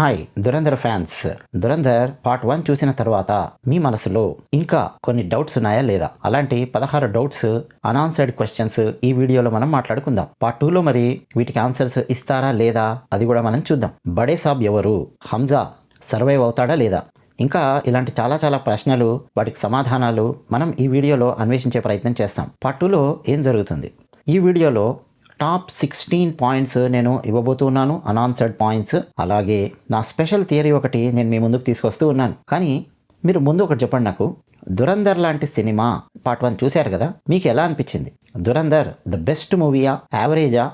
Hi Dhurandhar fans. Dhurandhar part 1 చూసిన తర్వాత మీ మనసులో ఇంకా కొన్ని డౌట్స్ ఉన్నాయా లేదా? అలాంటి 16 డౌట్స్, అన్ఆన్సర్డ్ క్వశ్చన్స్ ఈ వీడియోలో మనం మాట్లాడుకుందాం. పార్ట్ 2లో మరి వీటికి ఆన్సర్స్ ఇస్తారా లేదా అది కూడా మనం చూద్దాం. బడే సాబ్ ఎవరు? హంజా సర్వైవ్ అవుతాడా లేదా? ఇంకా ఇలాంటి చాలా ప్రశ్నలు, వాటికి సమాధానాలు మనం ఈ వీడియోలో అన్వేషించే ప్రయత్నం చేస్తాం. పార్ట్ 2లో ఏం జరుగుతుంది? ఈ వీడియోలో టాప్ 16 పాయింట్స్ నేను ఇవ్వబోతున్నాను, అన్ఆన్సర్డ్ పాయింట్స్. అలాగే నా స్పెషల్ థియరీ ఒకటి నేను మీ ముందుకు తీసుకొస్తూ ఉన్నాను. కానీ మీరు ముందు ఒకటి చెప్పండి నాకు, దురంధర్ లాంటి సినిమా పార్ట్ 1 చూశారు కదా, మీకు ఎలా అనిపించింది? దురంధర్ ద బెస్ట్ మూవీయా, యావరేజా,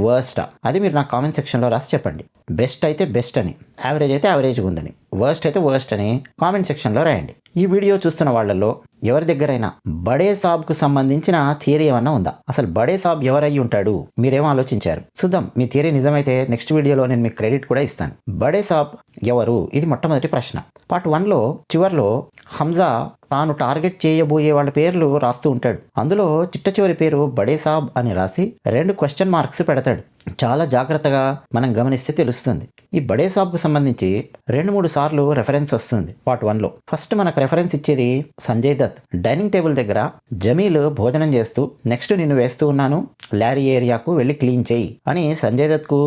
వర్స్టా? అది మీరు నాకు కామెంట్ సెక్షన్లో రాసి చెప్పండి. బెస్ట్ అయితే బెస్ట్ అని, యావరేజ్ అయితే యావరేజ్గా ఉందని, వర్స్ట్ అయితే వర్స్ట్ అని కామెంట్ సెక్షన్లో రాయండి. ఈ వీడియో చూస్తున్న వాళ్ళల్లో ఎవరి దగ్గరైనా బడే సాబ్కు సంబంధించిన థియరీ ఏమన్నా ఉందా? అసలు బడే సాబ్ ఎవరై ఉంటాడు? మీరేమో ఆలోచించారు? చూద్దాం. మీ థియరీ నిజమైతే నెక్స్ట్ వీడియోలో నేను మీకు క్రెడిట్ కూడా ఇస్తాను. బడే సాబ్ ఎవరు? ఇది మొట్టమొదటి ప్రశ్న. పార్ట్ 1లో చివర్లో హంజా తాను టార్గెట్ చేయబోయే వాళ్ళ పేర్లు రాస్తూ ఉంటాడు. అందులో చిట్ట చివరి పేరు బడే సాబ్ అని రాసి 2 క్వశ్చన్ మార్క్స్ పెడతాడు. చాలా జాగ్రత్తగా మనం గమనిస్తే తెలుస్తుంది. ఈ బడే సాబ్కు సంబంధించి 2-3 సార్లు రెఫరెన్స్ వస్తుంది పార్ట్ 1లో. ఫస్ట్ మనకు రెఫరెన్స్ ఇచ్చేది సంజయ్ దత్ డైనింగ్ టేబుల్ దగ్గర జమీల్ భోజనం చేస్తూ, నెక్స్ట్ నిన్ను వేస్తూ ఉన్నాను, లారీ ఏరియాకు వెళ్ళి క్లీన్ చేయి అని సంజయ్ దత్కు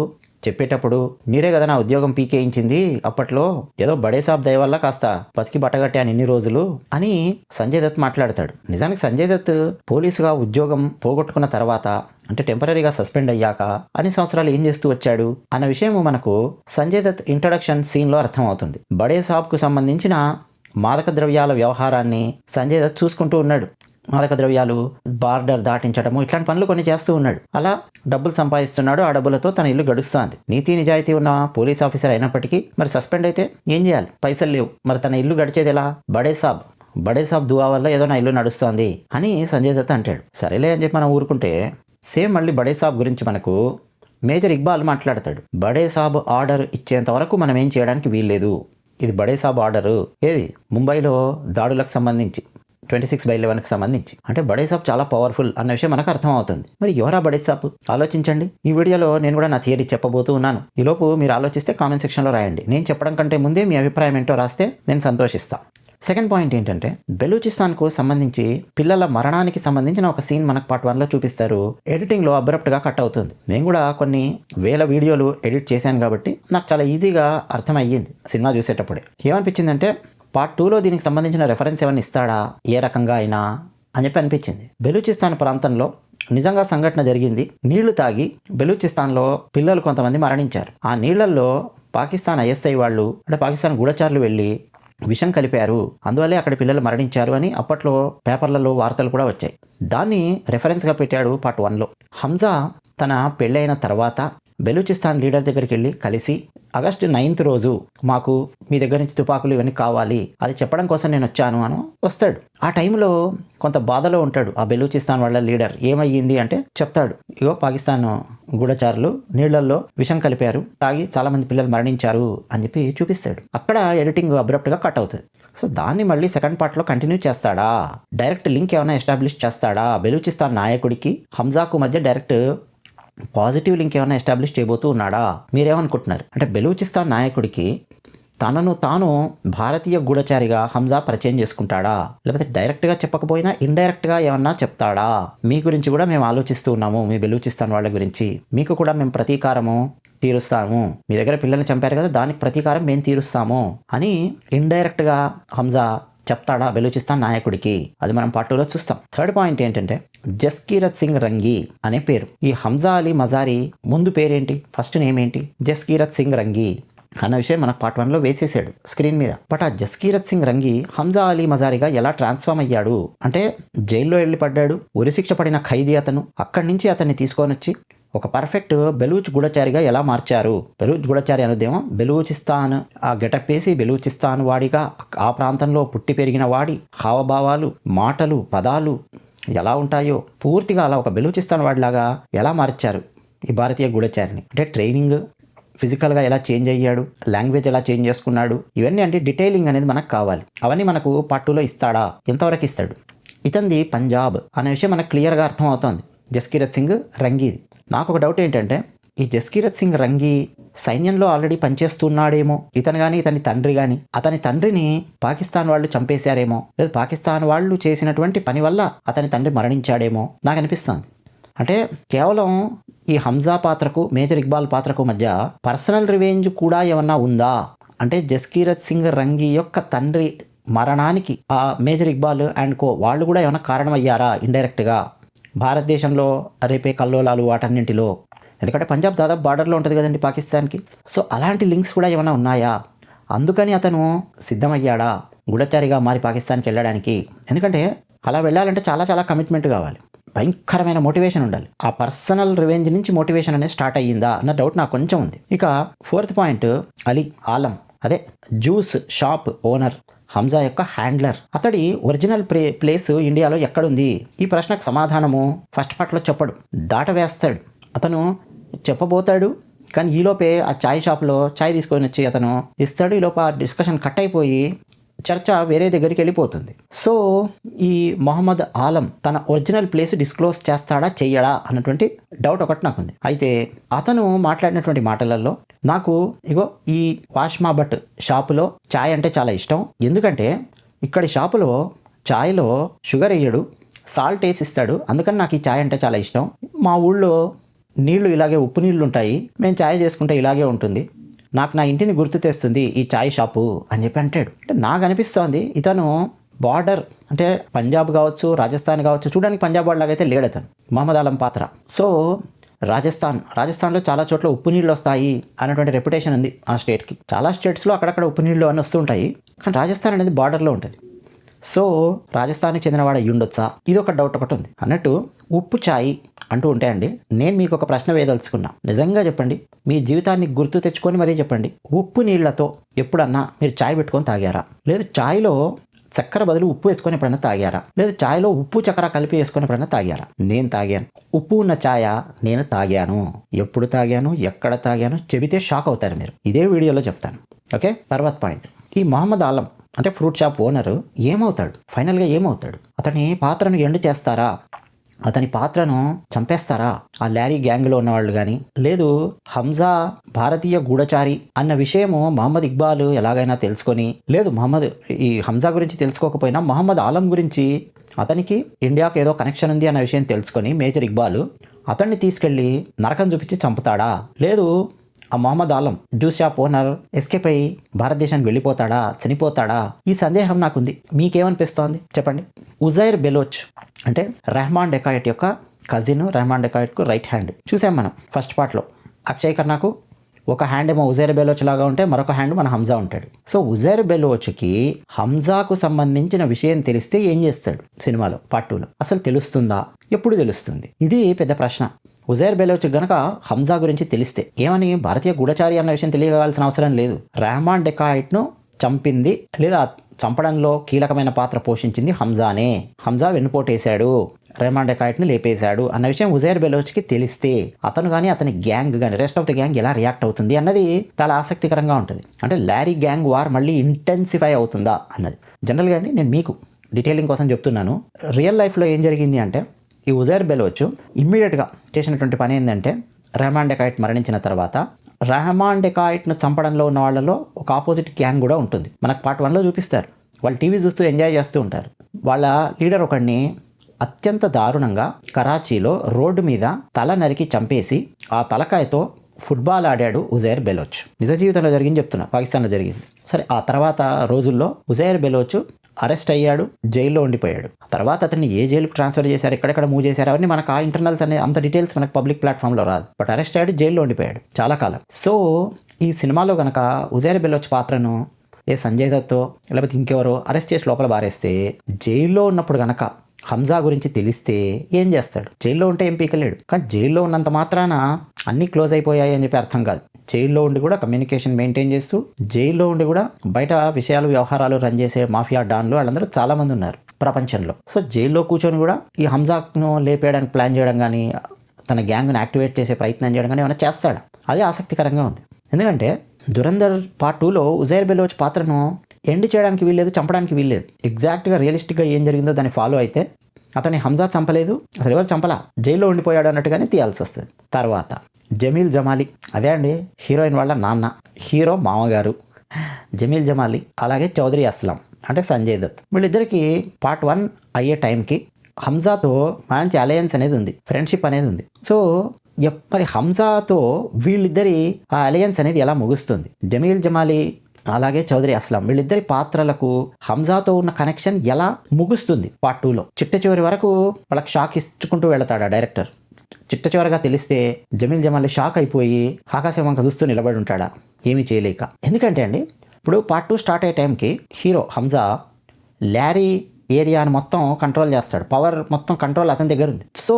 చెప్పేటప్పుడు, మీరే కదా నా ఉద్యోగం పీకేయించింది అప్పట్లో, ఏదో బడే సాబ్ దయ వల్ల కాస్త బతికి బట్టగట్టాను ఇన్ని రోజులు అని సంజయ్ దత్ మాట్లాడతాడు. నిజానికి సంజయ్ దత్ పోలీసుగా ఉద్యోగం పోగొట్టుకున్న తర్వాత, అంటే టెంపరీగా సస్పెండ్ అయ్యాక అన్ని సంవత్సరాలు ఏం చేస్తూ వచ్చాడు అన్న విషయం మనకు సంజయ్ దత్ ఇంట్రడక్షన్ సీన్లో అర్థమవుతుంది. బడే సాబ్కు సంబంధించిన మాదక ద్రవ్యాల వ్యవహారాన్ని సంజయ్ దత్ చూసుకుంటూ ఉన్నాడు. మాదక ద్రవ్యాలు బార్డర్ దాటించడము, ఇట్లాంటి పనులు కొన్ని చేస్తూ ఉన్నాడు. అలా డబ్బులు సంపాదిస్తున్నాడు. ఆ డబ్బులతో తన ఇల్లు గడుస్తోంది. నీతి నిజాయితీ ఉన్న పోలీస్ ఆఫీసర్ అయినప్పటికీ మరి సస్పెండ్ అయితే ఏం చేయాలి? పైసలు లేవు. మరి తన ఇల్లు గడిచేది ఎలా? బడే సాబ్ దువా వల్ల ఏదో నా ఇల్లు నడుస్తోంది అని సంజయ్ దత్ అంటాడు. సరేలే అని చెప్పి మనం ఊరుకుంటే, సేమ్ మళ్ళీ బడే సాబ్ గురించి మనకు మేజర్ ఇక్బాల్ మాట్లాడతాడు. బడే సాబ్ ఆర్డర్ ఇచ్చేంత వరకు మనం ఏం చేయడానికి వీల్లేదు. ఇది బడే సాబ్ ఆర్డరు. ఏది? ముంబైలో దాడులకు సంబంధించి 26/11కి సంబంధించి. అంటే బడే సాబ్ చాలా పవర్ఫుల్ అన్న విషయం మనకు అర్థమవుతుంది. మరి ఎవరా బడే సాబ్? ఆలోచించండి. ఈ వీడియోలో నేను కూడా నా థియరీ చెప్పబోతూ ఉన్నాను. ఈలోపు మీరు ఆలోచిస్తే కామెంట్ సెక్షన్లో రాయండి. నేను చెప్పడం కంటే ముందే మీ అభిప్రాయం ఏంటో రాస్తే నేను సంతోషిస్తాను. సెకండ్ పాయింట్ ఏంటంటే, బెలూచిస్తాన్కు సంబంధించి పిల్లల మరణానికి సంబంధించిన ఒక సీన్ మనకు పార్ట్ 1లో చూపిస్తారు. ఎడిటింగ్లో అబ్రప్ట్గా కట్ అవుతుంది. నేను కూడా కొన్ని వేల వీడియోలు ఎడిట్ చేశాను కాబట్టి నాకు చాలా ఈజీగా అర్థమయ్యింది సినిమా చూసేటప్పుడే. ఏమనిపించిందంటే, పార్ట్ 2లో దీనికి సంబంధించిన రెఫరెన్స్ ఏమైనా ఇస్తాడా ఏ రకంగా అయినా అని చెప్పి అనిపించింది. బెలూచిస్తాన్ ప్రాంతంలో నిజంగా సంఘటన జరిగింది. నీళ్లు తాగి బెలూచిస్తాన్లో పిల్లలు కొంతమంది మరణించారు. ఆ నీళ్లలో పాకిస్తాన్ ISI వాళ్ళు, అంటే పాకిస్తాన్ గూఢచారులు వెళ్ళి విషం కలిపారు, అందువల్లే అక్కడ పిల్లలు మరణించారు అని అప్పట్లో పేపర్లలో వార్తలు కూడా వచ్చాయి. దాన్ని రెఫరెన్స్గా పెట్టాడు పార్ట్ 1లో. హంజా తన పెళ్ళైన తర్వాత బెలూచిస్తాన్ లీడర్ దగ్గరికి వెళ్ళి కలిసి, ఆగస్టు 9th రోజు మాకు మీ దగ్గర నుంచి తుపాకులు ఇవన్నీ కావాలి, అది చెప్పడం కోసం నేను వచ్చాను అని వస్తాడు. ఆ టైంలో కొంత బాధలో ఉంటాడు ఆ బెలూచిస్తాన్ వాళ్ళ లీడర్. ఏమయ్యింది అంటే చెప్తాడు, ఇగో పాకిస్తాన్ గూఢచారులు నీళ్లలో విషం కలిపారు, తాగి చాలా మంది పిల్లలు మరణించారు అని చెప్పి చూపిస్తాడు. అక్కడ ఎడిటింగ్ అబ్రప్ట్గా కట్ అవుతుంది. సో దాన్ని మళ్ళీ సెకండ్ పార్ట్లో కంటిన్యూ చేస్తాడా? డైరెక్ట్ లింక్ ఏమైనా ఎస్టాబ్లిష్ చేస్తాడా? బెలూచిస్తాన్ నాయకుడికి హంజాకు మధ్య డైరెక్ట్ పాజిటివ్ లింక్ ఏమైనా ఎస్టాబ్లిష్ చేయబోతూ ఉన్నాడా? మీరేమనుకుంటున్నారు? అంటే బెలూచిస్తాన్ నాయకుడికి తనను తాను భారతీయ గూఢచారిగా హంజా పరిచయం చేసుకుంటాడా? లేకపోతే డైరెక్ట్గా చెప్పకపోయినా ఇండైరెక్ట్గా ఏమన్నా చెప్తాడా? మీ గురించి కూడా మేము ఆలోచిస్తూ ఉన్నాము, మీ బెలూచిస్తాన్ వాళ్ళ గురించి, మీకు కూడా మేము ప్రతీకారము తీరుస్తాము, మీ దగ్గర పిల్లల్ని చంపారు కదా, దానికి ప్రతీకారం మేము తీరుస్తాము అని ఇండైరెక్ట్గా హంజా చెప్తాడా బెలూచిస్తాన్ నాయకుడికి? అది మనం పార్ట్ 2లో చూస్తాం. థర్డ్ పాయింట్ ఏంటంటే, జస్కీరత్ సింగ్ రంగి అనే పేరు. ఈ హంజా అలీ మజారీ ముందు పేరేంటి? ఫస్ట్ నేమ్ ఏంటి? జస్కీరత్ సింగ్ రంగి అన్న విషయం మనకు పార్ట్ 1లో వేసేసాడు స్క్రీన్ మీద. బట్ ఆ జస్కీరత్ సింగ్ రంగి హంజా అలీ మజారీగా ఎలా ట్రాన్స్ఫార్మ్ అయ్యాడు అంటే, జైల్లో వెళ్ళి పడ్డాడు, ఉరిశిక్ష పడిన ఖైదీ అతను. అక్కడి నుంచి అతన్ని తీసుకొని వచ్చి ఒక పర్ఫెక్ట్ బెలూచ్ గూఢచారిగా ఎలా మార్చారు? బెలూచ్ గూఢచారి అనుదేమో బెలూచిస్తాన్ ఆ గెటప్ వేసి బెలూచిస్తాన్ వాడిగా, ఆ ప్రాంతంలో పుట్టి పెరిగిన వాడి హావభావాలు, మాటలు, పదాలు ఎలా ఉంటాయో పూర్తిగా అలా ఒక బెలూచిస్తాన్ వాడిలాగా ఎలా మార్చారు ఈ భారతీయ గూఢచారిని. అంటే ట్రైనింగ్, ఫిజికల్గా ఎలా చేంజ్ అయ్యాడు, లాంగ్వేజ్ ఎలా చేంజ్ చేసుకున్నాడు, ఇవన్నీ అంటే డీటెయిలింగ్ అనేది మనకు కావాలి. అవన్నీ మనకు పార్ట్ 2లో ఇస్తాడా? ఎంతవరకు ఇస్తాడు? ఇతంది పంజాబ్ అనే విషయం మనకు క్లియర్గా అర్థమవుతోంది. జస్కీరత్ సింగ్ రంగీది. నాకు ఒక డౌట్ ఏంటంటే, ఈ జస్కీరత్ సింగ్ రంగి సైన్యంలో ఆల్రెడీ పనిచేస్తున్నాడేమో, ఇతను కానీ ఇతని తండ్రి కానీ అతని తండ్రిని పాకిస్తాన్ వాళ్ళు చంపేశారేమో, లేదా పాకిస్తాన్ వాళ్ళు చేసినటువంటి పని వల్ల అతని తండ్రి మరణించాడేమో నాకు అనిపిస్తుంది. అంటే కేవలం ఈ హంజా పాత్రకు మేజర్ ఇక్బాల్ పాత్రకు మధ్య పర్సనల్ రివెంజ్ కూడా ఏమన్నా ఉందా అంటే జస్కీరత్ సింగ్ రంగి యొక్క తండ్రి మరణానికి ఆ మేజర్ ఇక్బాల్ అండ్ కో వాళ్ళు కూడా ఏమైనా కారణమయ్యారా ఇండైరెక్ట్గా భారతదేశంలో రేపే కల్లోలాలు వాటన్నింటిలో? ఎందుకంటే పంజాబ్ దాదాపు బార్డర్లో ఉంటుంది కదండి పాకిస్తాన్కి. సో అలాంటి లింక్స్ కూడా ఏమైనా ఉన్నాయా? అందుకని అతను సిద్ధమయ్యాడా గూఢచారిగా మారి పాకిస్తాన్కి వెళ్ళడానికి? ఎందుకంటే అలా వెళ్ళాలంటే చాలా చాలా కమిట్మెంట్ కావాలి, భయంకరమైన మోటివేషన్ ఉండాలి. ఆ పర్సనల్ రివెంజ్ నుంచి మోటివేషన్ అనేది స్టార్ట్ అయ్యిందా అన్న డౌట్ నాకు కొంచెం ఉంది. ఇక 4th పాయింట్, అలీ ఆలం, అదే జ్యూస్ షాప్ ఓనర్ హంజా యొక్క హ్యాండ్లర్. అతడి ఒరిజినల్ ప్లేస్ ఇండియాలో ఎక్కడుంది? ఈ ప్రశ్నకు సమాధానము ఫస్ట్ పార్ట్లో చెప్పడు, దాటవేస్తాడు. అతను చెప్పబోతాడు, కానీ ఈలోపే ఆ చాయ్ షాప్లో చాయ్ తీసుకొని వచ్చి అతను ఇస్తాడు. ఈలోపు ఆ డిస్కషన్ కట్ అయిపోయి చర్చ వేరే దగ్గరికి వెళ్ళిపోతుంది. సో ఈ మొహమ్మద్ ఆలం తన ఒరిజినల్ ప్లేస్ డిస్క్లోజ్ చేస్తాడా చెయ్యడా అన్నటువంటి డౌట్ ఒకటి నాకుంది. అయితే అతను మాట్లాడినటువంటి మాటలలో నాకు ఇగో ఈ వాష్మా భట్ షాపులో చాయ్ అంటే చాలా ఇష్టం, ఎందుకంటే ఇక్కడి షాపులో చాయ్లో షుగర్ వేయడు, సాల్ట్ వేసి ఇస్తాడు, అందుకని నాకు ఈ చాయ్ అంటే చాలా ఇష్టం. మా ఊళ్ళో నీళ్లు ఇలాగే ఉప్పు నీళ్ళు ఉంటాయి, మేము చాయ్ చేసుకుంటే ఇలాగే ఉంటుంది, నాకు నా ఇంటిని గుర్తు తెస్తుంది ఈ చాయ్ షాపు అని చెప్పి అంటాడు. అంటే నాకు అనిపిస్తోంది ఇతను బార్డర్ అంటే పంజాబ్ కావచ్చు, రాజస్థాన్ కావచ్చు, చూడడానికి పంజాబ్ వాళ్ళలాగైతే లేడు అతను, మహమ్మద్ ఆలం పాత్ర. సో రాజస్థాన్లో చాలా చోట్ల ఉప్పు నీళ్ళు వస్తాయి అన్నటువంటి రెప్యుటేషన్ ఉంది ఆ స్టేట్కి. చాలా స్టేట్స్లో అక్కడక్కడ ఉప్పు నీళ్ళు అని వస్తూ ఉంటాయి, కానీ రాజస్థాన్ అనేది బార్డర్లో ఉంటుంది. సో రాజస్థాన్కి చెందినవాడు అయ్యి ఉండొచ్చా, ఇది ఒక డౌట్ ఒకటి ఉంది. అన్నట్టు ఉప్పు చాయ్ అంటూ ఉంటాయండి. నేను మీకు ఒక ప్రశ్న వేయదలుచుకున్నా, నిజంగా చెప్పండి, మీ జీవితాన్ని గుర్తు తెచ్చుకొని మరీ చెప్పండి. ఉప్పు నీళ్లతో ఎప్పుడన్నా మీరు చాయ్ పెట్టుకొని తాగారా? లేదు చాయ్లో చక్కెర బదులు ఉప్పు వేసుకొని ఎప్పుడన్నా తాగారా? లేదు చాయ్లో ఉప్పు చక్కెర కలిపి వేసుకొని ఎప్పుడన్నా తాగారా? నేను తాగాను. ఉప్పు ఉన్న ఛాయ నేను తాగాను. ఎప్పుడు తాగాను, ఎక్కడ తాగాను చెబితే షాక్ అవుతారు మీరు. ఇదే వీడియోలో చెప్తాను. ఓకే, తర్వాత పాయింట్, ఈ మొహమ్మద్ ఆలం అంటే ఫ్రూట్ షాప్ ఓనరు ఏమవుతాడు? ఫైనల్గా ఏమవుతాడు? అతని పాత్రను ఎండ్ చేస్తారా? అతని పాత్రను చంపేస్తారా ఆ లారీ గ్యాంగ్లో ఉన్నవాళ్ళు కానీ? లేదు హంజా భారతీయ గూఢచారి అన్న విషయము మహమ్మద్ ఇక్బాల్ ఎలాగైనా తెలుసుకొని, లేదు ఈ హంజా గురించి తెలుసుకోకపోయినా మహమ్మద్ ఆలం గురించి అతనికి ఇండియాకు ఏదో కనెక్షన్ ఉంది అన్న విషయం తెలుసుకొని మేజర్ ఇక్బాల్ అతన్ని తీసుకెళ్ళి నరకం చూపించి చంపుతాడా? లేదు ఆ Mohammed Alam juice shop owner escape అయ్యి భారతదేశానికి వెళ్ళిపోతాడా, చనిపోతాడా? ఈ సందేహం నాకుంది. మీకేమనిపిస్తోంది చెప్పండి. ఉజైర్ బెలోచ్ అంటే రెహమాన్ డెకాయట్ యొక్క కజిన్, రెహమాన్ డెకాయట్కు రైట్ హ్యాండ్. చూసాం మనం ఫస్ట్ పార్ట్లో. అక్షయ్ ఖన్నాకు ఒక హ్యాండ్ ఏమో ఉజైర్ బెలోచ్ లాగా ఉంటే మరొక హ్యాండ్ మన హంజా ఉంటాడు. సో ఉజైర్ బెలోచ్కి హంజాకు సంబంధించిన విషయం తెలిస్తే ఏం చేస్తాడు సినిమాలో పార్ట్ 2లో? అసలు తెలుస్తుందా? ఎప్పుడు తెలుస్తుంది? ఇది పెద్ద ప్రశ్న. ఉజైర్ బెలోచ్ గనక హంజా గురించి తెలిస్తే ఏమని, భారతీయ గూఢచారి అన్న విషయం తెలియగాల్సిన అవసరం లేదు, రెహమాన్ డెకాయట్ను చంపింది లేదా చంపడంలో కీలకమైన పాత్ర పోషించింది హంజానే, హంజా వెన్నుపోటేశాడు, రెహమాన్ డెకాయట్ని లేపేశాడు అన్న విషయం ఉజైర్ బెలోచ్కి తెలిస్తే అతను కానీ అతని గ్యాంగ్ కానీ రెస్ట్ ఆఫ్ ద గ్యాంగ్ ఎలా రియాక్ట్ అవుతుంది అన్నది చాలా ఆసక్తికరంగా ఉంటుంది. అంటే లారీ గ్యాంగ్ వార్ మళ్ళీ ఇంటెన్సిఫై అవుతుందా అన్నది. జనరల్గా అండి నేను మీకు డీటెయిలింగ్ కోసం చెప్తున్నాను. రియల్ లైఫ్లో ఏం జరిగింది అంటే ఈ ఉజైర్ బెలోచ్ ఇమ్మీడియట్గా చేసినటువంటి పని ఏంటంటే రెహమాన్ డెకాయట్ మరణించిన తర్వాత రెహమాన్ డెకాయట్ను చంపడంలో ఉన్న వాళ్ళలో ఒక ఆపోజిట్ గ్యాంగ్ కూడా ఉంటుంది. మనకు పార్ట్ 1లో చూపిస్తారు. వాళ్ళు టీవీ చూస్తూ ఎంజాయ్ చేస్తూ ఉంటారు. వాళ్ళ లీడర్ ఒకడిని అత్యంత దారుణంగా కరాచీలో రోడ్డు మీద తల నరికి చంపేసి ఆ తలకాయతో ఫుట్బాల్ ఆడాడు ఉజైర్ బెలోచ్. నిజ జీవితంలో జరిగింది చెప్తున్నా, పాకిస్తాన్లో జరిగింది. సరే, ఆ తర్వాత రోజుల్లో ఉజైర్ బెలోచ్ అరెస్ట్ అయ్యాడు, జైల్లో ఉండిపోయాడు. తర్వాత అతన్ని ఏ జైలుకు ట్రాన్స్ఫర్ చేశారు, ఎక్కడెక్కడ మూవ్ చేశారు, అవన్నీ మనకు ఆ ఇంటర్నల్స్ అనే అంత డీటెయిల్స్ మనకు పబ్లిక్ ప్లాట్ఫామ్లో రాదు. బట్ అరెస్ట్ అయ్యాడు, జైల్లో ఉండిపోయాడు చాలా కాలం. సో ఈ సినిమాలో కనుక ఉజైర్ బెలోచ్ పాత్రను సంజయ్ దత్తో లేకపోతే ఇంకెవరో అరెస్ట్ చేసి లోపల బారేస్తే, జైల్లో ఉన్నప్పుడు కనుక హంజా గురించి తెలిస్తే ఏం చేస్తాడు? జైల్లో ఉంటే ఏం పీకలేడు. కానీ జైల్లో ఉన్నంత మాత్రాన అన్నీ క్లోజ్ అయిపోయాయి అని చెప్పి అర్థం కాదు. జైల్లో ఉండి కూడా కమ్యూనికేషన్ మెయింటైన్ చేస్తూ, జైల్లో ఉండి కూడా బయట విషయాలు వ్యవహారాలు రన్ చేసే మాఫియా డాన్లు వాళ్ళందరూ చాలా మంది ఉన్నారు ప్రపంచంలో. సో జైల్లో కూర్చొని కూడా ఈ హంజాను లేపేయడానికి ప్లాన్ చేయడం కానీ, తన గ్యాంగ్ను యాక్టివేట్ చేసే ప్రయత్నం చేయడం కానీ ఏమైనా చేస్తాడా? అది ఆసక్తికరంగా ఉంది. ఎందుకంటే దురంధర్ పార్ట్ 2లో ఉజైర్ బెలోచ్ పాత్రను ఎండ్ చేయడానికి వీల్లేదు, చంపడానికి వీల్లేదు. ఎగ్జాక్ట్గా రియలిస్టిక్గా ఏం జరిగిందో దాన్ని ఫాలో అయితే అతన్ని హంజా చంపలేదు, అసలు ఎవరు చంపలా, జైల్లో ఉండిపోయాడు అన్నట్టుగానే తీయాల్సి వస్తుంది. తర్వాత జమీల్ జమాలి, అదే అండి హీరోయిన్ వాళ్ళ నాన్న, హీరో మామగారు జమీల్ జమాలి. అలాగే చౌదరి అస్లాం అంటే సంజయ్ దత్. వీళ్ళిద్దరికి పార్ట్ 1 అయ్యే టైంకి హంజాతో మంచి అలయన్స్ అనేది ఉంది, ఫ్రెండ్షిప్ అనేది ఉంది. సో మరి హంజాతో వీళ్ళిద్దరి ఆ అలయన్స్ అనేది ఎలా ముగుస్తుంది? జమీల్ జమాలి అలాగే చౌదరి అస్లాం వీళ్ళిద్దరి పాత్రలకు హంజాతో ఉన్న కనెక్షన్ ఎలా ముగుస్తుంది పార్ట్ 2లో? చిట్ట చివరి వరకు వాళ్ళకి షాక్ ఇచ్చుకుంటూ వెళతాడు ఆ డైరెక్టర్. చిట్ట చివరిగా తెలిస్తే జమీల్ జమాలి షాక్ అయిపోయి ఆకాశం వంక చూస్తూ నిలబడి ఉంటాడా ఏమీ చేయలేక. ఎందుకంటే అండి ఇప్పుడు పార్ట్ 2 స్టార్ట్ అయ్యే టైంకి హీరో హంజా ల్యారీ ఏరియాని మొత్తం కంట్రోల్ చేస్తాడు, పవర్ మొత్తం కంట్రోల్ అతని దగ్గర ఉంది. సో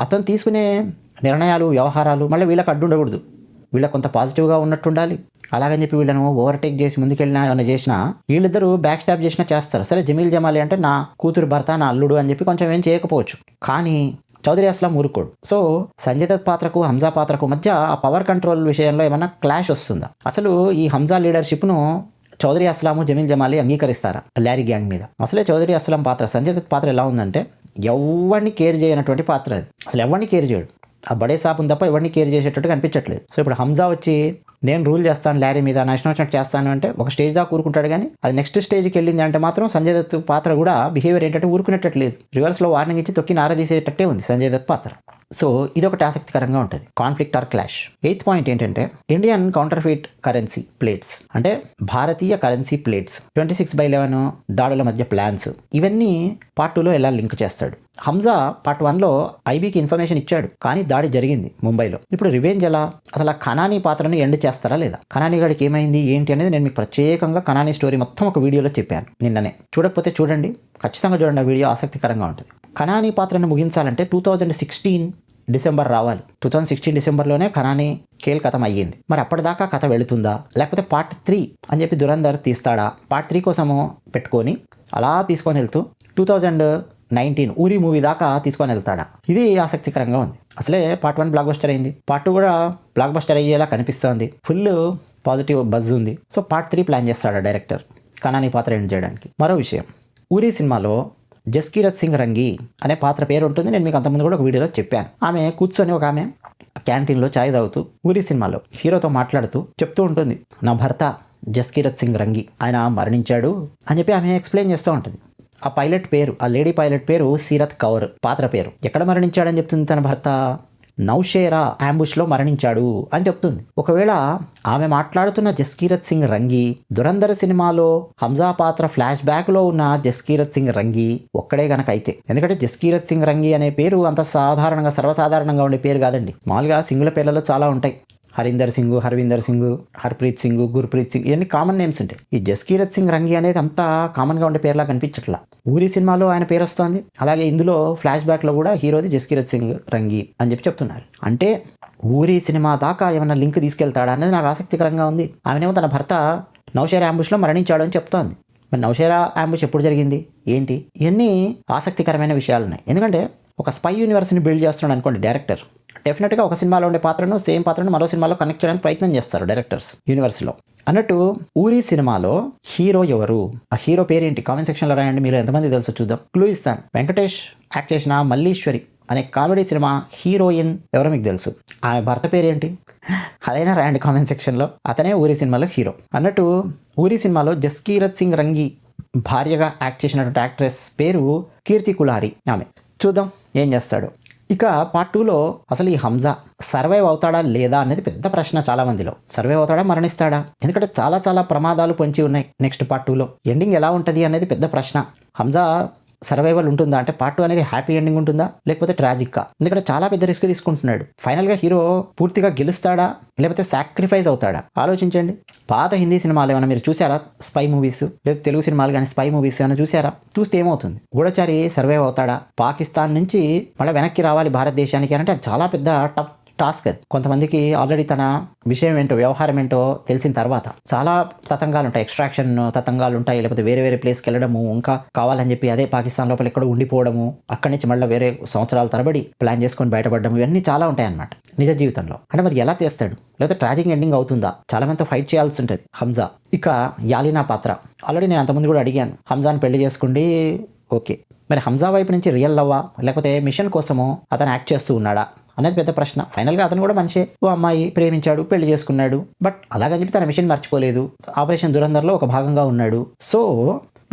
అతను తీసుకునే నిర్ణయాలు వ్యవహారాలు మళ్ళీ వీళ్ళకి అడ్డు ఉండకూడదు, వీళ్ళకి కొంత పాజిటివ్గా ఉన్నట్టు ఉండాలి. అలాగని చెప్పి వీళ్ళను ఓవర్టేక్ చేసి ముందుకెళ్ళినా ఏమైనా చేసినా వీళ్ళిద్దరూ బ్యాక్ స్టాప్ చేసినా చేస్తారు. సరే జమీల్ జమాలి అంటే నా కూతురు భర్త నా అల్లుడు అని చెప్పి కొంచెం ఏం చేయకపోవచ్చు, కానీ చౌదరి అస్లాం ఊరుకోడు. సో సంజయ్ దత్ పాత్రకు హంజా పాత్రకు మధ్య ఆ పవర్ కంట్రోల్ విషయంలో ఏమైనా క్లాష్ వస్తుందా? అసలు ఈ హంజా లీడర్షిప్ను చౌదరి అస్లాము జమీల్ జమాలి అంగీకరిస్తారా ల్యారీ గ్యాంగ్ మీద? అసలే చౌదరి అస్లాం పాత్ర, సంజయ్ దత్ పాత్ర ఎలా ఉందంటే ఎవరిని కేర్ చేయనటువంటి పాత్ర అది. అసలు ఎవరిని కేర్ చేయడు, ఆ బడే సాపుని తప్ప ఎవరిని కేర్ చేసేటట్టు కనిపించట్లేదు. సో ఇప్పుడు హంజా వచ్చి నేను రూల్ చేస్తాను ల్యారీ మీద, నా ఇష్టం వచ్చినట్టు చేస్తాను అంటే ఒక స్టేజ్ దాకా ఊరుకుంటాడు, కానీ అది నెక్స్ట్ స్టేజ్కి వెళ్ళింది అంటే మాత్రం సంజయ్ దత్ పాత్ర కూడా బిహేవియర్ ఏంటంటే ఊరుకునేటట్లేదు, రివర్స్లో వార్నింగ్ ఇచ్చి తొక్కి నారదీసేటట్టే ఉంది సంజయ్ దత్ పాత్ర. సో ఇది ఒకటి ఆసక్తికరంగా ఉంటుంది, conflict or clash. 8th point ఏంటంటే ఇండియన్ కౌంటర్ఫీట్ కరెన్సీ ప్లేట్స్, అంటే భారతీయ కరెన్సీ ప్లేట్స్, 26/11 దాడుల మధ్య ప్లాన్స్, ఇవన్నీ పార్ట్ 2లో ఎలా లింక్ చేస్తాడు? హంజా పార్ట్ 1లో ఐబీకి ఇన్ఫర్మేషన్ ఇచ్చాడు, కానీ దాడి జరిగింది ముంబైలో. ఇప్పుడు రివెంజ్ ఎలా? అసలు ఆ ఖనానీ పాత్రను ఎండ్ చేస్తారా లేదా? ఖనానీ గాడికి ఏమైంది ఏంటి అనేది నేను మీకు ప్రత్యేకంగా ఖనానీ స్టోరీ మొత్తం ఒక వీడియోలో చెప్పాను నిన్ననే. చూడకపోతే చూడండి, ఖచ్చితంగా చూడండి, ఆ వీడియో ఆసక్తికరంగా ఉంటుంది. ఖనానీ పాత్రను ముగించాలంటే 2016 డిసెంబర్ రావాలి. 2016 డిసెంబర్లోనే ఖనానీ కేల్ కథం అయ్యింది. మరి అప్పటిదాకా కథ వెళుతుందా, లేకపోతే పార్ట్ 3 అని చెప్పి దురంధర్ తీస్తాడా? పార్ట్ 3 కోసము పెట్టుకొని అలా తీసుకొని వెళ్తూ 2019 ఊరి మూవీ దాకా తీసుకొని వెళ్తాడా? ఇది ఆసక్తికరంగా ఉంది. అసలే పార్ట్ 1 బ్లాక్ బస్టర్ అయింది, పార్ట్ 2 కూడా బ్లాక్ బస్టర్ అయ్యేలా కనిపిస్తోంది, ఫుల్ పాజిటివ్ బజ్ ఉంది. సో పార్ట్ 3 ప్లాన్ చేస్తాడా డైరెక్టర్ ఖనానీ పాత్ర ఎండ్ చేయడానికి? మరో విషయం, ఊరి సినిమాలో జస్కీరత్ సింగ్ రంగి అనే పాత్ర పేరు ఉంటుంది, నేను మీకు అంతకుముందు కూడా ఒక వీడియోలో చెప్పాను. ఆమె కూర్చొని ఒక ఆమె క్యాంటీన్లో ఛాయ్ తాగుతూ ఊరి సినిమాలో హీరోతో మాట్లాడుతూ చెప్తూ ఉంటుంది, నా భర్త జస్కీరత్ సింగ్ రంగి, ఆయన మరణించాడు అని చెప్పి ఆమె ఎక్స్ప్లెయిన్ చేస్తూ ఉంటుంది. ఆ పైలట్ పేరు, ఆ లేడీ పైలట్ పేరు సీరత్ కౌర్, పాత్ర పేరు. ఎక్కడ మరణించాడని చెప్తుంది తన భర్త? నౌషేరా అంబుష్లో మరణించాడు అని చెప్తుంది. ఒకవేళ ఆమె మాట్లాడుతున్న జస్కీరత్ సింగ్ రంగి దురంధర్ సినిమాలో హంజా పాత్ర ఫ్లాష్ బ్యాక్లో ఉన్న జస్కీరత్ సింగ్ రంగి ఒక్కడే గనక అయితే, ఎందుకంటే జస్కీరత్ సింగ్ రంగి అనే పేరు అంత సాధారణంగా సర్వసాధారణంగా ఉండే పేరు కాదండి. మామూలుగా సింగుల పేర్లలో చాలా ఉంటాయి, హరీందర్ సింగ్, హర్విందర్ సింగ్, హర్ప్రీత్ సింగ్, గుర్ప్రీత్ సింగ్, ఇవన్నీ కామన్ నేమ్స్ ఉంటాయి. ఈ జస్కీరత్ సింగ్ రంగి అనేది అంతా కామన్గా ఉండే పేర్లా కనిపించట్లా. ఊరి సినిమాలో ఆయన పేరు వస్తుంది, అలాగే ఇందులో ఫ్లాష్ బ్యాక్లో కూడా హీరోది జస్కీరత్ సింగ్ రంగి అని చెప్పి చెప్తున్నారు. అంటే ఊరి సినిమా దాకా ఏమైనా లింక్ తీసుకెళ్తాడా అనేది నాకు ఆసక్తికరంగా ఉంది. ఆమెనేమో తన భర్త నౌషేరా అంబుష్లో మరణించాడు అని చెప్తోంది. మరి నౌషేరా అంబుష్ ఎప్పుడు జరిగింది ఏంటి? ఇవన్నీ ఆసక్తికరమైన విషయాలు ఉన్నాయి. ఎందుకంటే ఒక స్పై యూనివర్స్ని బిల్డ్ చేస్తున్నాడు అనుకోండి డైరెక్టర్, డెఫినెట్గా ఒక సినిమాలో ఉండే పాత్రను సేమ్ పాత్రను మరో సినిమాలో కనెక్ట్ చేయడానికి ప్రయత్నం చేస్తారు డైరెక్టర్స్ యూనివర్స్లో. అన్నట్టు ఊరి సినిమాలో హీరో ఎవరు, ఆ హీరో పేరేంటి కామెంట్ సెక్షన్లో రాయండి. మీరు ఎంతమంది తెలుసు చూద్దాం. క్లూ ఇస్తాను. వెంకటేష్ యాక్ట్ చేసిన మల్లీశ్వరి అనే కామెడీ సినిమా హీరోయిన్ ఎవరో మీకు తెలుసు, ఆమె భర్త పేరేంటి? అదైనా రాయండి కామెంట్ సెక్షన్లో. అతనే ఊరి సినిమాలో హీరో. అన్నట్టు ఊరి సినిమాలో జస్కీరత్ సింగ్ రంగి భార్యగా యాక్ట్ చేసినటువంటి యాక్ట్రెస్ పేరు కీర్తి కులారి. ఆమె చూద్దాం ఏం చేస్తాడు. ఇక పార్ట్ 2లో అసలు ఈ హంజా సర్వైవ్ అవుతాడా లేదా అనేది పెద్ద ప్రశ్న చాలా మందిలో. సర్వైవ్ అవుతాడా, మరణిస్తాడా? ఎందుకంటే చాలా చాలా ప్రమాదాలు పొంచి ఉన్నాయి నెక్స్ట్ పార్ట్ 2లో. ఎండింగ్ ఎలా ఉంటుంది అనేది పెద్ద ప్రశ్న. హంజా సర్వైవల్ ఉంటుందా అంటే పార్ట్ 2 అనేది హ్యాపీ ఎండింగ్ ఉంటుందా లేకపోతే ట్రాజిక్గా? ఎందుకంటే చాలా పెద్ద రిస్క్ తీసుకుంటున్నాడు. ఫైనల్గా హీరో పూర్తిగా గెలుస్తాడా లేకపోతే సాక్రిఫైస్ అవుతాడా? ఆలోచించండి. పాత హిందీ సినిమాలు ఏమైనా మీరు చూసారా? స్పై మూవీస్ లేదా తెలుగు సినిమాలు కానీ స్పై మూవీస్ ఏమైనా చూసారా? చూస్తే ఏమవుతుంది? గూఢచారి సర్వైవ్ అవుతాడా? పాకిస్తాన్ నుంచి మళ్ళీ వెనక్కి రావాలి భారతదేశానికి అంటే అది చాలా పెద్ద టఫ్ టాస్క్. అది కొంతమందికి ఆల్రెడీ తన విషయం ఏంటో వ్యవహారం ఏంటో తెలిసిన తర్వాత చాలా తతంగాలు ఉంటాయి, ఎక్స్ట్రాక్షన్ తతంగాలు ఉంటాయి, లేకపోతే వేరే వేరే ప్లేస్కి వెళ్ళడము, ఇంకా కావాలని చెప్పి అదే పాకిస్తాన్ లోపల ఎక్కడ ఉండిపోవడము, అక్కడి నుంచి మళ్ళీ వేరే సంవత్సరాల తరబడి ప్లాన్ చేసుకొని బయటపడడం, ఇవన్నీ చాలా ఉంటాయి అన్నమాట నిజ జీవితంలో. అంటే మరి ఎలా చేస్తాడు? లేకపోతే ట్రాజిక్ ఎండింగ్ అవుతుందా? చాలా మందితో ఫైట్ చేయాల్సి ఉంటుంది హంజా. ఇక యాలినా పాత్ర ఆల్రెడీ నేను అంతకుముందు కూడా అడిగాను, హంజాని పెళ్లి చేసుకోండి ఓకే, మరి హంజా వైపు నుంచి రియల్ లవ్వా లేకపోతే మిషన్ కోసమో అతను యాక్ట్ చేస్తూ ఉన్నాడా అనేది పెద్ద ప్రశ్న. ఫైనల్గా అతను కూడా మనిషే, ఓ అమ్మాయి ప్రేమించాడు, పెళ్లి చేసుకున్నాడు. బట్ అలాగని చెప్పి తన మిషన్ మర్చిపోలేదు, ఆపరేషన్ దురంధర్లో ఒక భాగంగా ఉన్నాడు. సో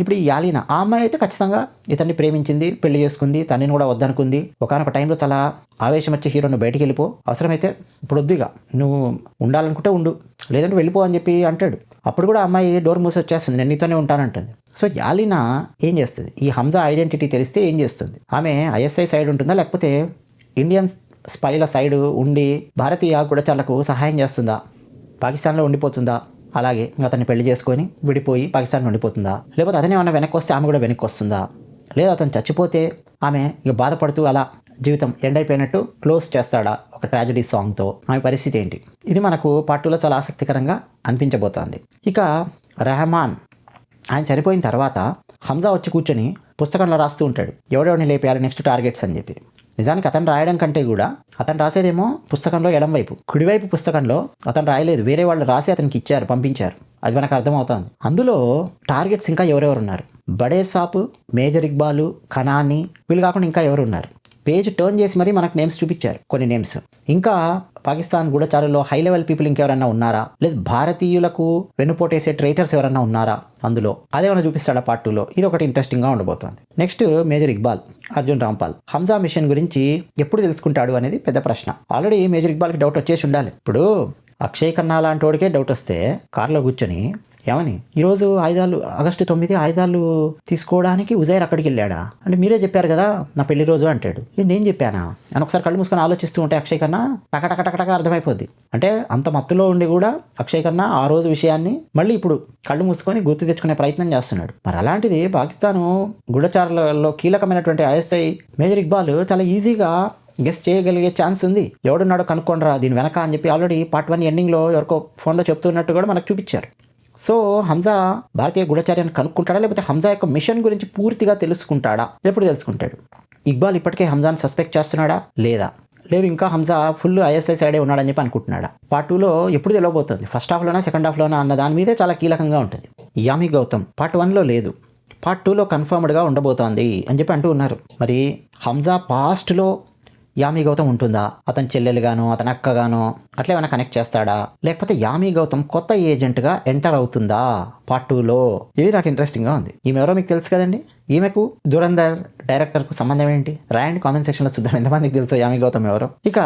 ఇప్పుడు ఈ యాలీనా ఆ అమ్మాయి అయితే ఖచ్చితంగా ఇతన్ని ప్రేమించింది, పెళ్లి చేసుకుంది, తనని కూడా వద్దనుకుంది. ఒకనొక టైంలో చాలా ఆవేశం వచ్చి హీరోను బయటికి వెళ్ళిపో, అవసరమైతే ఇప్పుడు వద్దుగా, నువ్వు ఉండాలనుకుంటే ఉండు, లేదంటే వెళ్ళిపో అని చెప్పి అంటాడు. అప్పుడు కూడా అమ్మాయి డోర్ మూసి వచ్చేస్తుంది, నేను నీతోనే ఉంటానంటుంది. సో యాలీనా ఏం చేస్తుంది? ఈ హంజా ఐడెంటిటీ తెలిస్తే ఏం చేస్తుంది? ఆమె ఐఎస్ఐ సైడ్ ఉంటుందా లేకపోతే ఇండియన్ స్పైల సైడ్ ఉండి భారతీయ గూఢచారులకు సహాయం చేస్తుందా? పాకిస్తాన్లో ఉండిపోతుందా? అలాగే అతన్ని పెళ్లి చేసుకొని విడిపోయి పాకిస్తాన్ ఉండిపోతుందా? లేకపోతే అతనే ఏమన్నా వెనక్కి వస్తే ఆమె కూడా వెనక్కి వస్తుందా? లేదా అతను చచ్చిపోతే ఆమె ఇక బాధపడుతూ అలా జీవితం ఎండ్ అయిపోయినట్టు క్లోజ్ చేస్తాడా ఒక ట్రాజడీ సాంగ్తో? ఆమె పరిస్థితి ఏంటి? ఇది మనకు పార్ట్ 2లో చాలా ఆసక్తికరంగా అనిపించబోతోంది. ఇక రెహమాన్ ఆయన చనిపోయిన తర్వాత హంజా వచ్చి కూర్చొని పుస్తకంలో రాస్తూ ఉంటాడు, ఎవడెవడిని లేపేయాలి నెక్స్ట్ టార్గెట్స్ అని చెప్పి. నిజానికి అతను రాయడం కంటే కూడా అతను రాసేదేమో పుస్తకంలో ఎడం వైపు, కుడివైపు పుస్తకంలో అతను రాయలేదు, వేరే వాళ్ళు రాసి అతనికి ఇచ్చారు, పంపించారు. అది మనకు అర్థమవుతుంది. అందులో టార్గెట్స్ ఇంకా ఎవరెవరు ఉన్నారు? బడే సాబ్, మేజర్ ఇక్బాలు, ఖనాని, వీళ్ళు కాకుండా ఇంకా ఎవరు ఉన్నారు? పేజ్ టర్న్ చేసి మరీ మనకు నేమ్స్ చూపించారు, కొన్ని నేమ్స్. ఇంకా పాకిస్తాన్ గూఢచారుల్లో హై లెవెల్ పీపుల్ ఇంకెవరన్నా ఉన్నారా? లేదు భారతీయులకు వెన్నుపోటేసే ట్రైటర్స్ ఎవరన్నా ఉన్నారా అందులో? అదేమన్నా చూపిస్తాడా పార్ట్ 2లో? ఇది ఒకటి ఇంట్రెస్టింగ్గా ఉండబోతోంది. Next major Iqbal, Arjun Rampal Hamza mission గురించి ఎప్పుడు తెలుసుకుంటాడు అనేది పెద్ద ప్రశ్న. ఆల్రెడీ మేజర్ ఇక్బాల్కి డౌట్ వచ్చేసి ఉండాలి. ఇప్పుడు అక్షయ్ ఖన్నా లాంటి వాడికే డౌట్ వస్తే కార్లో కూర్చొని ఏమని ఈరోజు ఆగస్టు 9 ఆయుధాలు తీసుకోవడానికి ఉజైర్ అక్కడికి వెళ్ళాడా అంటే మీరే చెప్పారు కదా నా పెళ్లి రోజు అంటాడు. నేను చెప్పానా అని ఒకసారి కళ్ళు మూసుకొని ఆలోచిస్తూ ఉంటే అక్షయ్ ఖన్నా టకటకటక అర్థమైపోద్ది. అంటే అంత మత్తులో ఉండి కూడా అక్షయ్ ఖన్నా ఆ రోజు విషయాన్ని మళ్ళీ ఇప్పుడు కళ్ళు మూసుకొని గుర్తు తెచ్చుకునే ప్రయత్నం చేస్తున్నాడు. మరి అలాంటిది పాకిస్తాను గూఢచారులలో కీలకమైనటువంటి ఐఎస్ఐ మేజర్ ఇక్బాల్ చాలా ఈజీగా గెస్ట్ చేయగలిగే ఛాన్స్ ఉంది. ఎవడున్నాడో కనుక్కోండిరా దీని వెనక అని చెప్పి ఆల్రెడీ పార్ట్ 1 ఎండింగ్లో ఎవరికో ఫోన్లో చెప్తున్నట్టు కూడా మనకు చూపించారు. సో హంజా భారతీయ గూఢచార్యాన్ని కనుక్కుంటాడా లేకపోతే హంజా యొక్క మిషన్ గురించి పూర్తిగా తెలుసుకుంటాడా? ఎప్పుడు తెలుసుకుంటాడు? ఇక్బాల్ ఇప్పటికే హంజాని సస్పెక్ట్ చేస్తున్నాడా లేదా? లేదు ఇంకా హంజా ఫుల్ ఐఎస్ఐ సైడే ఉన్నాడని చెప్పి అనుకుంటున్నాడా? పార్ట్ 2లో ఎప్పుడు తెలియబోతుంది? ఫస్ట్ హాఫ్లోనా సెకండ్ హాఫ్లోనా అన్న దాని మీదే చాలా కీలకంగా ఉంటుంది. యామి గౌతమ్ పార్ట్ 1లో లేదు, పార్ట్ 2లో కన్ఫర్మ్డ్గా ఉండబోతోంది అని చెప్పి అంటూ ఉన్నారు. మరి హంజా పాస్ట్లో యామి గౌతమ్ ఉంటుందా? అతని చెల్లెలుగానో అతని అక్కగానో అట్లా ఏమైనా కనెక్ట్ చేస్తాడా? లేకపోతే యామి గౌతమ్ కొత్త ఏజెంట్గా ఎంటర్ అవుతుందా పార్ట్ 2లో? ఇది నాకు ఇంట్రెస్టింగ్గా ఉంది. ఈమె ఎవరో మీకు తెలుసు కదండి. ఈమెకు దురంధర్ డైరెక్టర్కు సంబంధం ఏంటి? రాయండి కామెంట్ సెక్షన్లో చూద్దాం ఎంతమందికి తెలుసు యామి గౌతమ్ ఎవరో. ఇక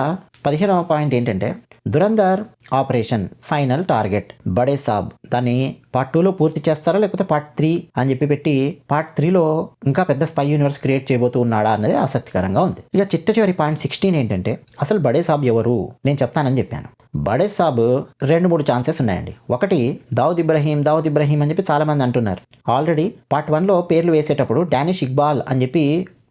15వ పాయింట్ ఏంటంటే దురంధర్ ఆపరేషన్ ఫైనల్ టార్గెట్ బడే సాబ్. దాన్ని పార్ట్ 2లో పూర్తి చేస్తారా లేకపోతే పార్ట్ 3 అని చెప్పి పెట్టి పార్ట్ 3లో ఇంకా పెద్ద స్పై యూనివర్స్ క్రియేట్ చేయబోతూ ఉన్నాడా అనేది ఆసక్తికరంగా ఉంది. ఇక చివరి పాయింట్ 16 ఏంటంటే అసలు బడే సాబ్ ఎవరు నేను చెప్తానని చెప్పాను. బడే సాబ్ 2-3 ఛాన్సెస్ ఉన్నాయండి. ఒకటి దావుద్ ఇబ్రహీం అని చెప్పి చాలా మంది అంటున్నారు. ఆల్రెడీ పార్ట్ 1లో పేర్లు వేసేటప్పుడు డానిష్ ఇక్బాల్ అని చెప్పి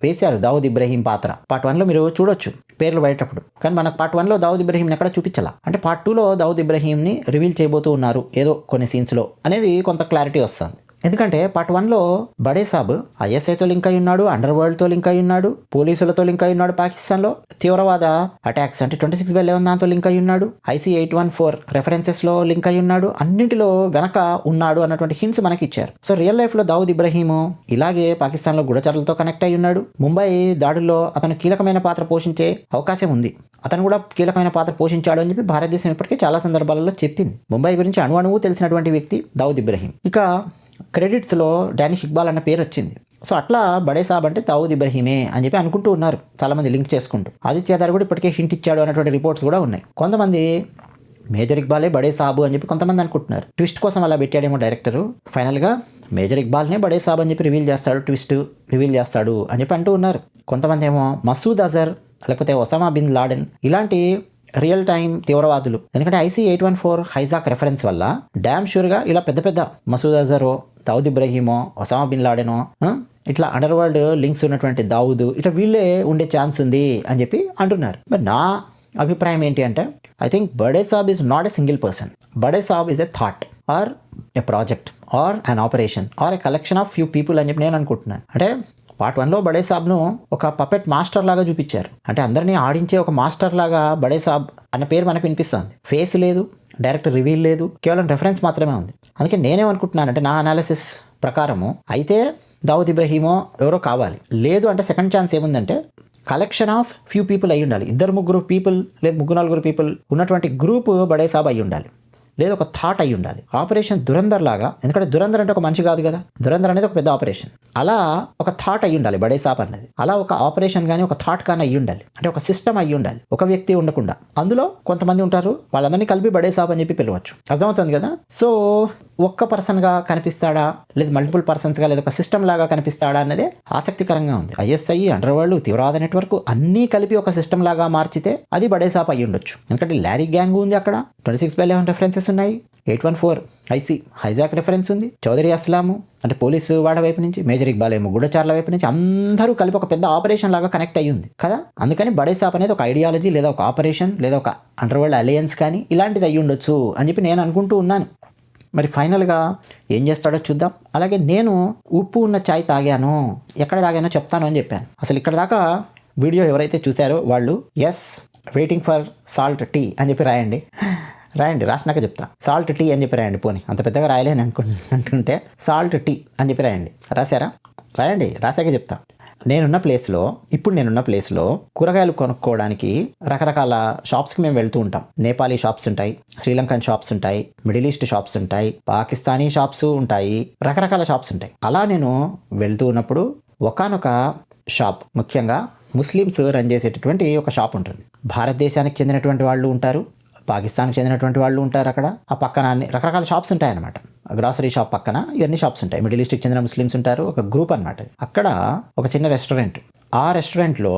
వేశారు దావుద్ ఇబ్రహీం పాత్ర. పార్ట్ 1లో మీరు చూడొచ్చు పేర్లు బయటప్పుడు, కానీ మనకు పార్ట్ 1లో దావుద్ ఇబ్రహీంని ఎక్కడ చూపించాలా. అంటే పార్ట్ 2లో దావుద్ ఇబ్రహీంని రివీల్ చేయబోతూ ఉన్నారు ఏదో కొన్ని సీన్స్లో అనేది కొంత క్లారిటీ వస్తుంది. ఎందుకంటే పార్ట్ 1లో బడే సాబ్ ఐఎస్ఐతో లింక్ అయి ఉన్నాడు, అండర్ వరల్డ్తో లింక్ అయి ఉన్నాడు, పోలీసులతో లింక్ అయి ఉన్నాడు, పాకిస్తాన్లో తీవ్రవాద అటాక్స్ అంటే 26/11 దాంతో లింక్ అయి ఉన్నాడు, IC-814 రెఫరెన్సెస్లో లింక్ అయి ఉన్నాడు, అన్నింటిలో వెనక ఉన్నాడు అన్నటువంటి హింట్స్ మనకి ఇచ్చారు. సో రియల్ లైఫ్లో దావుద్ ఇబ్రహీము ఇలాగే పాకిస్తాన్లో గూఢచారులతో కనెక్ట్ అయి ఉన్నాడు. ముంబై దాడుల్లో అతను కీలకమైన పాత్ర పోషించే అవకాశం ఉంది. అతను కూడా కీలకమైన పాత్ర పోషించాడు అని చెప్పి భారతదేశం ఇప్పటికే చాలా సందర్భాలలో చెప్పింది. ముంబై గురించి అణువణువు తెలిసినటువంటి వ్యక్తి దావుద్ ఇబ్రహీం. ఇక క్రెడిట్స్లో డానిష్ ఇక్బాల్ అన్న పేరు వచ్చింది. సో అట్లా బడే సాబ్ అంటే దావుద్ ఇబ్రహీమే అని చెప్పి అనుకుంటూ ఉన్నారు చాలామంది లింక్ చేసుకుంటూ. ఆదిత్యదారు కూడా ఇప్పటికే హింట్ ఇచ్చాడు అన్నటువంటి రిపోర్ట్స్ కూడా ఉన్నాయి. కొంతమంది మేజర్ ఇక్బాలే బడే సాబు అని చెప్పి కొంతమంది అనుకుంటున్నారు. ట్విస్ట్ కోసం అలా పెట్టాడేమో డైరెక్టరు. ఫైనల్గా మేజర్ ఇక్బాల్నే బడే సాబ్ అని చెప్పి ట్విస్ట్ రివీల్ చేస్తాడు అని చెప్పి అంటూ ఉన్నారు. కొంతమంది ఏమో మసూద్ అజర్ లేకపోతే ఒసామా బిన్ లాడెన్ ఇలాంటి రియల్ టైం తీవ్రవాదులు. ఎందుకంటే IC-814 హైజాక్ రెఫరెన్స్ వల్ల డ్యామ్ షూర్గా ఇలా పెద్ద మసూద్ అజరో దావుద్ ఇబ్రహీమో ఒసామా బిన్ లాడెనో ఇట్లా అండర్ వరల్డ్ లింక్స్ ఉన్నటువంటి దావుద్ ఇట్లా వీళ్ళే ఉండే ఛాన్స్ ఉంది అని చెప్పి అంటున్నారు. మరి నా అభిప్రాయం ఏంటి అంటే I think Bade Saab is not a single person. Bade Saab is a thought or a project or an operation or a collection of few people అని చెప్పి నేను అనుకుంటున్నాను. అంటే పార్ట్ 1లో బడే సాబ్ను ఒక పపెట్ మాస్టర్ లాగా చూపించారు. అంటే అందరినీ ఆడించే ఒక మాస్టర్ లాగా బడే సాబ్ అన్న పేరు మనకు వినిపిస్తుంది. ఫేస్ లేదు, డైరెక్ట్ రివీల్ లేదు, కేవలం రెఫరెన్స్ మాత్రమే ఉంది. అందుకే నేనేమనుకుంటున్నానంటే నా అనాలిసిస్ ప్రకారము అయితే దావుద్ ఇబ్రహీమో ఎవరో కావాలి. లేదు అంటే సెకండ్ ఛాన్స్ ఏముందంటే కలెక్షన్ ఆఫ్ ఫ్యూ పీపుల్ అయి ఉండాలి. 2-3 పీపుల్ లేదు 3-4 పీపుల్ ఉన్నటువంటి గ్రూప్ బడే సాబ్ అయి ఉండాలి. లేదా ఒక థాట్ అయి ఉండాలి. ఆపరేషన్ దురంధర్ లాగా, ఎందుకంటే దురంధర్ అంటే ఒక మనిషి కాదు కదా, దురంధర్ అనేది ఒక పెద్ద ఆపరేషన్. అలా ఒక థాట్ అయి ఉండాలి బడే సాబ్ అనేది. అలా ఒక ఆపరేషన్ కానీ ఒక థాట్ కానీ అయి ఉండాలి. అంటే ఒక సిస్టమ్ అయి ఉండాలి, ఒక వ్యక్తి ఉండకుండా. అందులో కొంతమంది ఉంటారు, వాళ్ళందరినీ కలిపి బడే సాబ్ అని చెప్పి పిలవచ్చు. అర్థమవుతుంది కదా. సో ఒక్క పర్సన్గా కనిపిస్తాడా, లేదు మల్టిపుల్ పర్సన్స్గా, లేదా ఒక సిస్టమ్ లాగా కనిపిస్తాడా అనేది ఆసక్తికరంగా ఉంది. ఐఎస్ఐ, అండర్వరల్డ్, తీవ్రవాద నెట్వర్క్ అన్నీ కలిపి ఒక సిస్టమ్ లాగా మార్చితే అది బడే సాబ్ అయి ఉండొచ్చు. ఎందుకంటే లారీ గ్యాంగ్ ఉంది అక్కడ, 26/11 రెఫరెన్సెస్ ఉన్నాయి, 814 ఐసీ హైజాక్ రెఫరెన్స్ ఉంది, చౌదరి అస్లాము అంటే పోలీసు వాడ వైపు నుంచి, మేజర్ ఇక్బాల్ ఏమో గూఢచారుల వైపు నుంచి, అందరూ కలిపి ఒక పెద్ద ఆపరేషన్ లాగా కనెక్ట్ అయ్యి ఉంది కదా. అందుకని బడే సాబ్ అనేది ఒక ఐడియాలజీ లేదా ఒక ఆపరేషన్ లేదా ఒక అండర్వరల్డ్ అలయన్స్ కానీ ఇలాంటిది అయ్యి ఉండొచ్చు అని చెప్పి నేను అనుకుంటూ ఉన్నాను. మరి ఫైనల్గా ఏం చేస్తాడో చూద్దాం. అలాగే నేను ఉప్పు ఉన్న చాయ్ తాగాను, ఎక్కడ తాగానో చెప్తాను అని చెప్పాను. అసలు ఇక్కడ దాకా వీడియో ఎవరైతే చూసారో వాళ్ళు yes waiting for salt tea అని చెప్పి రాయండి. రాసినాక చెప్తా. సాల్ట్ టీ అని చెప్పి రాయండి. పోనీ అంత పెద్దగా రాయలేని అంటుంటే సాల్ట్ టీ అని చెప్పి రాయండి. రాశారా? రాయండి, రాశాక చెప్తా. ఇప్పుడు నేనున్న ప్లేస్లో కూరగాయలు కొనుక్కోవడానికి రకరకాల షాప్స్కి మేము వెళ్తూ ఉంటాం. నేపాలీ షాప్స్ ఉంటాయి, శ్రీలంకన్ షాప్స్ ఉంటాయి, మిడిల్ ఈస్ట్ షాప్స్ ఉంటాయి, పాకిస్తానీ షాప్స్ ఉంటాయి, రకరకాల షాప్స్ ఉంటాయి. అలా నేను వెళ్తూ ఉన్నప్పుడు ఒకానొక షాప్, ముఖ్యంగా ముస్లిమ్స్ రన్ చేసేటటువంటి ఒక షాప్ ఉంటుంది. భారతదేశానికి చెందినటువంటి వాళ్ళు ఉంటారు, పాకిస్తాన్కి చెందినటువంటి వాళ్ళు ఉంటారు. అక్కడ ఆ పక్కన అన్ని రకరకాల షాప్స్ ఉంటాయన్నమాట. గ్రాసరీ షాప్ పక్కన ఇవన్నీ షాప్స్ ఉంటాయి. మిడిల్ ఈస్ట్కి చెందిన ముస్లిమ్స్ ఉంటారు, ఒక గ్రూప్ అనమాట. అక్కడ ఒక చిన్న రెస్టారెంట్. ఆ రెస్టారెంట్లో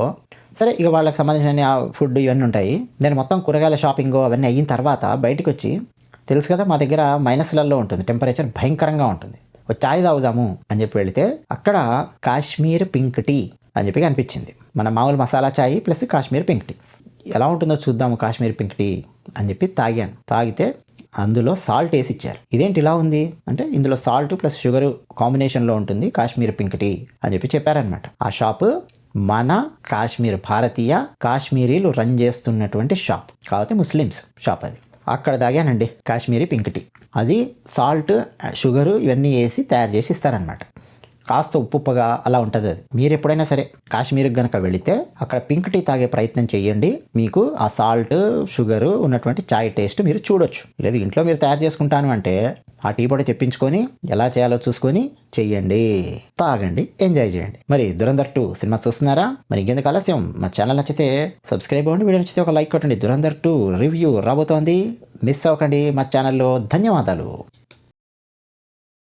సరే ఇక వాళ్ళకి సంబంధించిన ఫుడ్ ఇవన్నీ ఉంటాయి. నేను మొత్తం కూరగాయల షాపింగ్ అవన్నీ అయిన తర్వాత బయటకు వచ్చి, తెలుసు కదా మా దగ్గర మైనస్లలో ఉంటుంది, టెంపరేచర్ భయంకరంగా ఉంటుంది, ఒక ఛాయ్ తాగుదాము అని చెప్పి వెళితే అక్కడ కాశ్మీర్ పింక్ టీ అని చెప్పి అనిపించింది. మన మామూలు మసాలా ఛాయ్ ప్లస్ కాశ్మీర్ పింక్ టీ ఎలా ఉంటుందో చూద్దాము కాశ్మీర్ పింక్ టీ అని చెప్పి తాగాను. తాగితే అందులో సాల్ట్ వేసి ఇచ్చారు. ఇదేంటి ఇలా ఉంది అంటే, ఇందులో సాల్ట్ ప్లస్ షుగర్ కాంబినేషన్లో ఉంటుంది కాశ్మీర్ పింక్ టీ అని చెప్పి చెప్పారనమాట. ఆ షాపు మన కాశ్మీర్ భారతీయ కాశ్మీరీలు రన్ చేస్తున్నటువంటి షాప్, కాకపోతే ముస్లిమ్స్ షాప్ అది. అక్కడ తాగానండి కాశ్మీరీ పింక్ టీ. అది సాల్ట్ షుగరు ఇవన్నీ వేసి తయారు చేసి ఇస్తారనమాట. కాస్త ఉప్పుగా అలా ఉంటుంది అది. మీరు ఎప్పుడైనా సరే కాశ్మీర్కి కనుక వెళితే అక్కడ పింక్ టీ తాగే ప్రయత్నం చేయండి. మీకు ఆ సాల్ట్ షుగరు ఉన్నటువంటి చాయ్ టేస్ట్ మీరు చూడొచ్చు. లేదు ఇంట్లో మీరు తయారు చేసుకుంటాను అంటే ఆ టీ పొడి తెప్పించుకొని ఎలా చేయాలో చూసుకొని చెయ్యండి, తాగండి, ఎంజాయ్ చేయండి. మరి దురంధర్ 2 సినిమా చూస్తున్నారా? మరి ఇంకెందుకు ఆలస్యం, మా ఛానల్ నచ్చితే సబ్స్క్రైబ్ అవ్వండి, వీడియో నచ్చితే ఒక లైక్ కొట్టండి. దురంధర్ 2 రివ్యూ రాబోతోంది, మిస్ అవ్వకండి మా ఛానల్లో. ధన్యవాదాలు.